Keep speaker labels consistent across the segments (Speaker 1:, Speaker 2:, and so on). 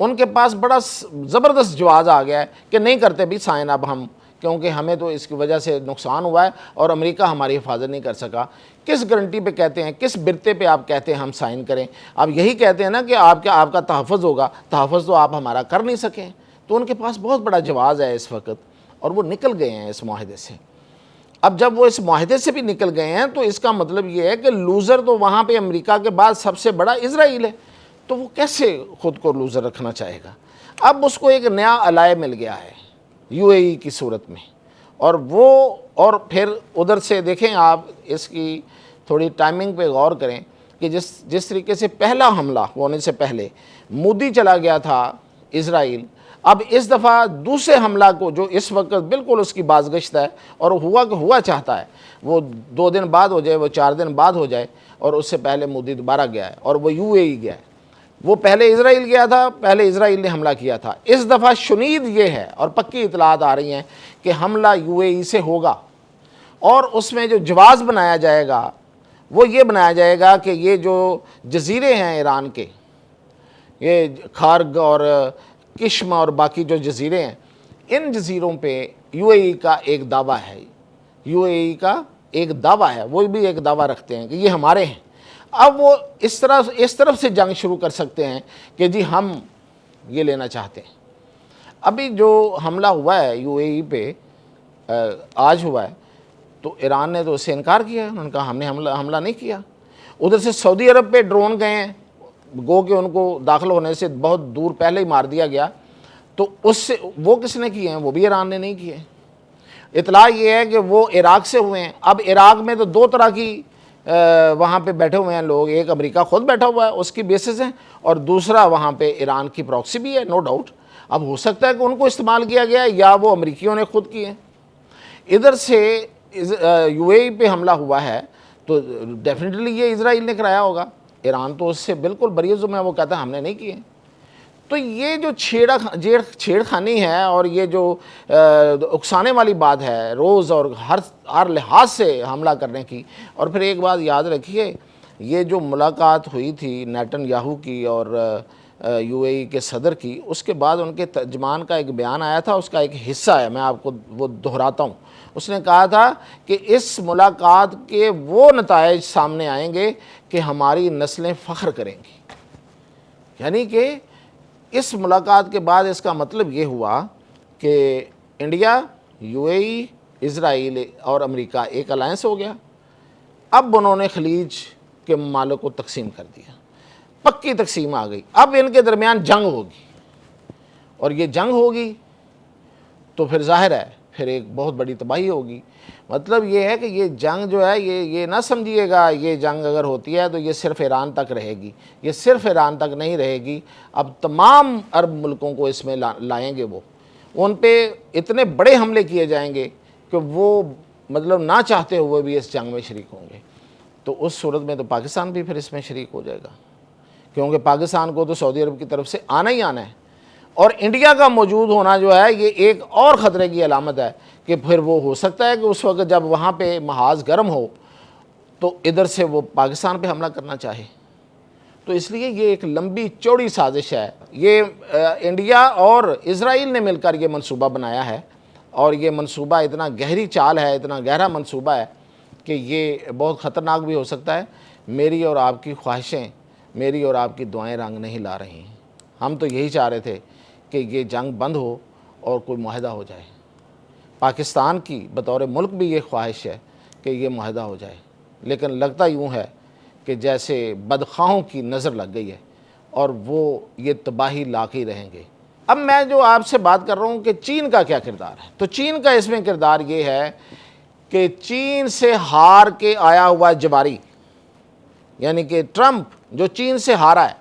Speaker 1: ان کے پاس بڑا زبردست جواز آ گیا ہے کہ نہیں کرتے بھی سائن اب ہم، کیونکہ ہمیں تو اس کی وجہ سے نقصان ہوا ہے اور امریکہ ہماری حفاظت نہیں کر سکا۔ کس گارنٹی پہ کہتے ہیں، کس برتے پہ آپ کہتے ہیں ہم سائن کریں؟ آپ یہی کہتے ہیں نا کہ آپ کا تحفظ ہوگا، تحفظ تو آپ ہمارا کر نہیں سکیں۔ تو ان کے پاس بہت بڑا جواز ہے اس وقت، اور وہ نکل گئے ہیں اس معاہدے سے۔ اب جب وہ اس معاہدے سے بھی نکل گئے ہیں تو اس کا مطلب یہ ہے کہ لوزر تو وہاں پہ امریکہ کے بعد سب سے بڑا اسرائیل ہے، تو وہ کیسے خود کو لوزر رکھنا چاہے گا؟ اب اس کو ایک نیا الائے مل گیا ہے یو اے ای کی صورت میں، اور پھر ادھر سے دیکھیں آپ اس کی تھوڑی ٹائمنگ پہ غور کریں کہ جس طریقے سے پہلا حملہ ہونے سے پہلے مودی چلا گیا تھا اسرائیل، اب اس دفعہ دوسرے حملہ کو جو اس وقت بالکل اس کی بازگشت ہے، اور ہوا چاہتا ہے وہ 2 دن بعد ہو جائے، وہ 4 دن بعد ہو جائے، اور اس سے پہلے مودی دوبارہ گیا ہے اور وہ یو اے ای گیا ہے۔ وہ پہلے اسرائیل گیا تھا، پہلے اسرائیل نے حملہ کیا تھا۔ اس دفعہ شنید یہ ہے اور پکی اطلاعات آ رہی ہیں کہ حملہ یو اے ای سے ہوگا، اور اس میں جو جواز بنایا جائے گا وہ یہ بنایا جائے گا کہ یہ جو جزیرے ہیں ایران کے، یہ خارگ اور کشم اور باقی جو جزیرے ہیں، ان جزیروں پہ یو اے ای کا ایک دعویٰ ہے، یو اے ای کا ایک دعویٰ ہے، وہ بھی ایک دعویٰ رکھتے ہیں کہ یہ ہمارے ہیں۔ اب وہ اس طرف سے جنگ شروع کر سکتے ہیں کہ جی ہم یہ لینا چاہتے ہیں۔ ابھی جو حملہ ہوا ہے یو اے ای پہ، آج ہوا ہے، تو ایران نے تو اس سے انکار کیا ہے، انہوں نے کہا ہم نے حملہ نہیں کیا۔ ادھر سے سعودی عرب پہ ڈرون گئے ہیں، گو کہ ان کو داخل ہونے سے بہت دور پہلے ہی مار دیا گیا، تو اس سے وہ کس نے کیے ہیں؟ وہ بھی ایران نے نہیں کیے۔ اطلاع یہ ہے کہ وہ عراق سے ہوئے ہیں۔ اب عراق میں تو 2 طرح کی وہاں پہ بیٹھے ہوئے ہیں لوگ، ایک امریکہ خود بیٹھا ہوا ہے، اس کی بیسز ہیں، اور دوسرا وہاں پہ ایران کی پراکسی بھی ہے، نو ڈاؤٹ۔ اب ہو سکتا ہے کہ ان کو استعمال کیا گیا ہے یا وہ امریکیوں نے خود کیے ہیں۔ ادھر سے یو اے ای پہ حملہ ہوا ہے تو ڈیفینیٹلی یہ اسرائیل نے کرایا ہوگا، ایران تو اس سے بالکل بری عزم ہے، وہ کہتا ہے ہم نے نہیں کیے۔ تو یہ جو چھیڑ خانی ہے اور یہ جو اکسانے والی بات ہے روز اور ہر لحاظ سے حملہ کرنے کی۔ اور پھر ایک بات یاد رکھیے، یہ جو ملاقات ہوئی تھی نیتن یاہو کی اور یو اے ای کے صدر کی، اس کے بعد ان کے ترجمان کا ایک بیان آیا تھا، اس کا ایک حصہ ہے، میں آپ کو وہ دہراتا ہوں۔ اس نے کہا تھا کہ اس ملاقات کے وہ نتائج سامنے آئیں گے کہ ہماری نسلیں فخر کریں گی، یعنی کہ اس ملاقات کے بعد اس کا مطلب یہ ہوا کہ انڈیا، یو اے ای، اسرائیل اور امریکہ ایک الائنس ہو گیا۔ اب انہوں نے خلیج کے ممالک کو تقسیم کر دیا، پکی تقسیم آ گئی۔ اب ان کے درمیان جنگ ہوگی، اور یہ جنگ ہوگی تو پھر ظاہر ہے پھر ایک بہت بڑی تباہی ہوگی۔ مطلب یہ ہے کہ یہ جنگ جو ہے یہ نہ سمجھیے گا، یہ جنگ اگر ہوتی ہے تو یہ صرف ایران تک رہے گی، یہ صرف ایران تک نہیں رہے گی، اب تمام عرب ملکوں کو اس میں لائیں گے، وہ ان پہ اتنے بڑے حملے کیے جائیں گے کہ وہ مطلب نہ چاہتے ہوئے بھی اس جنگ میں شریک ہوں گے۔ تو اس صورت میں تو پاکستان بھی پھر اس میں شریک ہو جائے گا، کیونکہ پاکستان کو تو سعودی عرب کی طرف سے آنا ہی آنا ہے، اور انڈیا کا موجود ہونا جو ہے یہ ایک اور خطرے کی علامت ہے کہ پھر وہ ہو سکتا ہے کہ اس وقت جب وہاں پہ محاذ گرم ہو تو ادھر سے وہ پاکستان پہ حملہ کرنا چاہے۔ تو اس لیے یہ ایک لمبی چوڑی سازش ہے، یہ انڈیا اور اسرائیل نے مل کر یہ منصوبہ بنایا ہے، اور یہ منصوبہ اتنا گہری چال ہے، اتنا گہرا منصوبہ ہے کہ یہ بہت خطرناک بھی ہو سکتا ہے۔ میری اور آپ کی خواہشیں، میری اور آپ کی دعائیں رنگ نہیں لا رہی ہیں۔ ہم تو یہی چاہ رہے تھے کہ یہ جنگ بند ہو اور کوئی معاہدہ ہو جائے۔ پاکستان کی بطور ملک بھی یہ خواہش ہے کہ یہ معاہدہ ہو جائے، لیکن لگتا یوں ہے کہ جیسے بدخواہوں کی نظر لگ گئی ہے، اور وہ یہ تباہی لا کے رہیں گے۔ اب میں جو آپ سے بات کر رہا ہوں کہ چین کا کیا کردار ہے، تو چین کا اس میں کردار یہ ہے کہ چین سے ہار کے آیا ہوا جباری، یعنی کہ ٹرمپ جو چین سے ہارا ہے،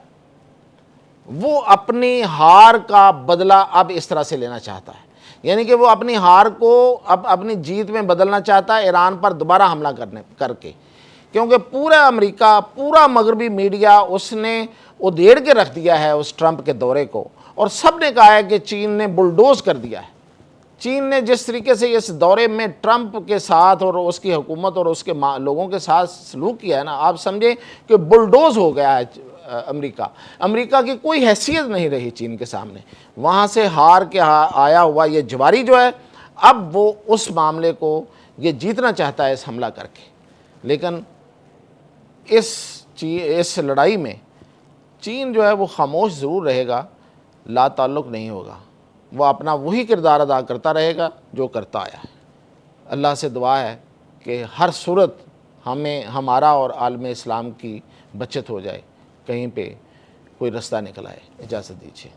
Speaker 1: وہ اپنی ہار کا بدلہ اب اس طرح سے لینا چاہتا ہے، یعنی کہ وہ اپنی ہار کو اب اپنی جیت میں بدلنا چاہتا ہے ایران پر دوبارہ حملہ کر کے، کیونکہ پورا امریکہ، پورا مغربی میڈیا اس نے ادھیڑ کے رکھ دیا ہے اس ٹرمپ کے دورے کو، اور سب نے کہا ہے کہ چین نے بلڈوز کر دیا ہے۔ چین نے جس طریقے سے اس دورے میں ٹرمپ کے ساتھ اور اس کی حکومت اور اس کے لوگوں کے ساتھ سلوک کیا ہے نا، آپ سمجھیں کہ بلڈوز ہو گیا ہے امریکہ کی کوئی حیثیت نہیں رہی چین کے سامنے. وہاں سے ہار کے آیا ہوا یہ جواری جو ہے اب وہ اس معاملے کو یہ جیتنا چاہتا ہے اس حملہ کر کے. لیکن اس لڑائی میں چین جو ہے وہ خاموش ضرور رہے گا، لا تعلق نہیں ہوگا، وہ اپنا وہی کردار ادا کرتا رہے گا جو کرتا آیا ہے. اللہ سے دعا ہے کہ ہر صورت ہمارا اور عالم اسلام کی بچت ہو جائے، کہیں پہ کوئی رستہ نکل آئے. اجازت دیجیے.